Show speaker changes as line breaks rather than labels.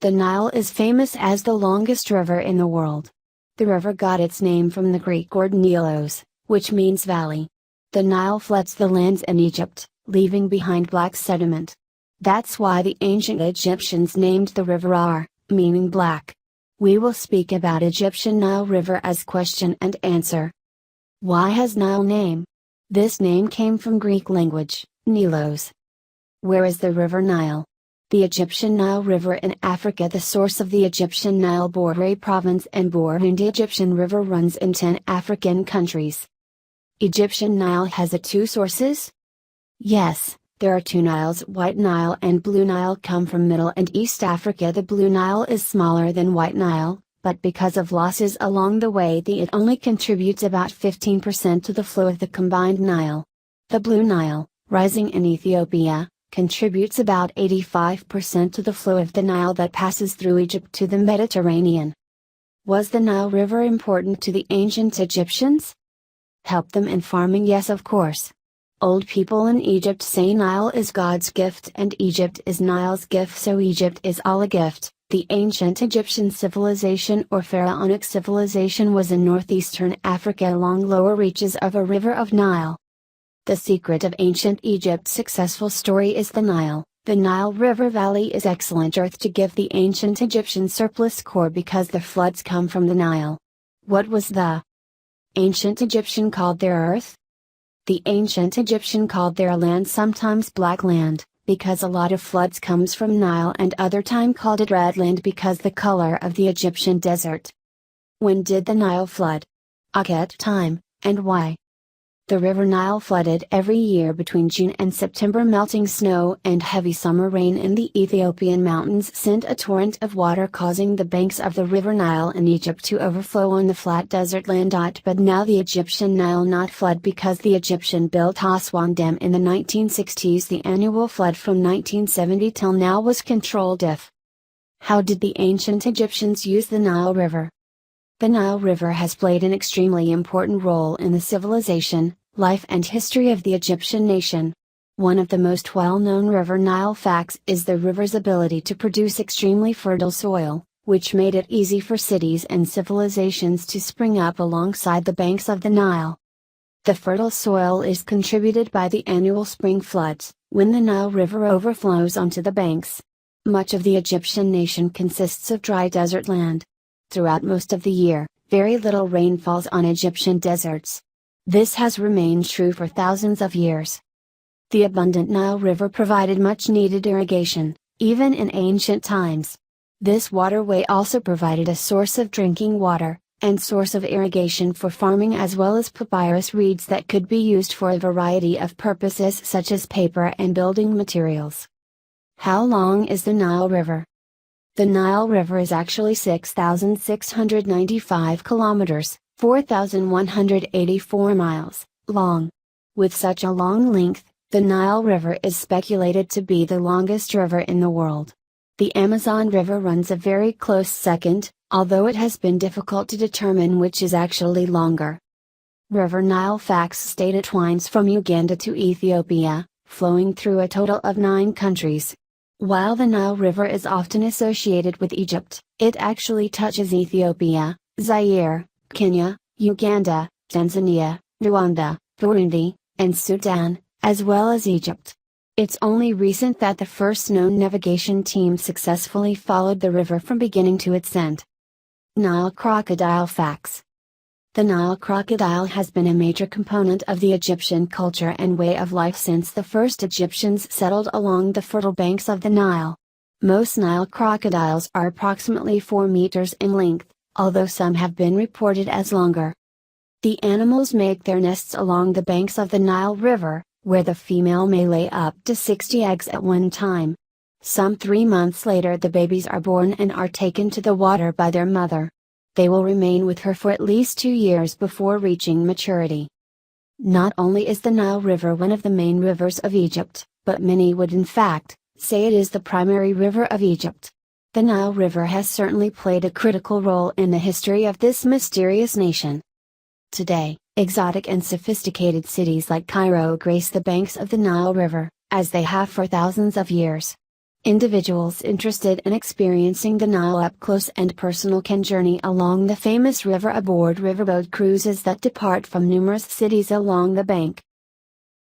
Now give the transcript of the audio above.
The Nile is famous as the longest river in the world. The river got its name from the Greek word Neilos, which means valley. The Nile floods the lands in Egypt, leaving behind black sediment. That's why the ancient Egyptians named the river Ar, meaning black. We will speak about Egyptian Nile River as question and answer. Why has Nile name? This name came from Greek language, Neilos. Where is the river Nile? The Egyptian Nile River in Africa. The source of the Egyptian Nile Bururi province and Burundi. Egyptian River runs in 10 African countries. Egyptian Nile has two sources? Yes, there are two Niles. White Nile and Blue Nile come from Middle and East Africa. The Blue Nile is smaller than White Nile, but because of losses along the way it only contributes about 15% to the flow of the combined Nile. The Blue Nile, rising in Ethiopia, contributes about 85% to the flow of the Nile that passes through Egypt to the Mediterranean. Was the Nile River important to the ancient Egyptians? Help them in farming? Yes, of course. Old people in Egypt say Nile is God's gift and Egypt is Nile's gift, so Egypt is all a gift. The ancient Egyptian civilization or pharaonic civilization was in northeastern Africa along lower reaches of a river of Nile. The secret of ancient Egypt's successful story is the Nile. The Nile River Valley is excellent earth to give the ancient Egyptian surplus core because the floods come from the Nile. What was the ancient Egyptian called their earth? The ancient Egyptian called their land sometimes black land, because a lot of floods comes from Nile, and other time called it red land because the color of the Egyptian desert. When did the Nile flood? At time, and why? The river Nile flooded every year between June and September. Melting snow and heavy summer rain in the Ethiopian mountains sent a torrent of water causing the banks of the river Nile in Egypt to overflow on the flat desert land. But now the Egyptian Nile not flood because the Egyptian built Aswan Dam in the 1960s. The annual flood from 1970 till now was controlled. How did the ancient Egyptians use the Nile River? The Nile River has played an extremely important role in the civilization, life and history of the Egyptian nation. One of the most well-known river Nile facts is the river's ability to produce extremely fertile soil, which made it easy for cities and civilizations to spring up alongside the banks of the Nile. The fertile soil is contributed by the annual spring floods, when the Nile River overflows onto the banks. Much of the Egyptian nation consists of dry desert land. Throughout most of the year, very little rain falls on Egyptian deserts. This has remained true for thousands of years. The abundant Nile River provided much needed irrigation, even in ancient times. This waterway also provided a source of drinking water, and source of irrigation for farming, as well as papyrus reeds that could be used for a variety of purposes such as paper and building materials. How long is the Nile River? The Nile River is actually 6,695 kilometers, 4,184 miles, long. With such a long length, the Nile River is speculated to be the longest river in the world. The Amazon River runs a very close second, although it has been difficult to determine which is actually longer. River Nile facts state it winds from Uganda to Ethiopia, flowing through a total of 9 countries. While the Nile River is often associated with Egypt, it actually touches Ethiopia, Zaire, Kenya, Uganda, Tanzania, Rwanda, Burundi, and Sudan, as well as Egypt. It's only recent that the first known navigation team successfully followed the river from beginning to its end. Nile crocodile facts. The Nile crocodile has been a major component of the Egyptian culture and way of life since the first Egyptians settled along the fertile banks of the Nile. Most Nile crocodiles are approximately 4 meters in length, although some have been reported as longer. The animals make their nests along the banks of the Nile River, where the female may lay up to 60 eggs at one time. Some 3 months later the babies are born and are taken to the water by their mother. They will remain with her for at least 2 years before reaching maturity. Not only is the Nile River one of the main rivers of Egypt, but many would in fact say it is the primary river of Egypt. The Nile River has certainly played a critical role in the history of this mysterious nation. Today, exotic and sophisticated cities like Cairo grace the banks of the Nile River, as they have for thousands of years. Individuals interested in experiencing the Nile up close and personal can journey along the famous river aboard riverboat cruises that depart from numerous cities along the bank.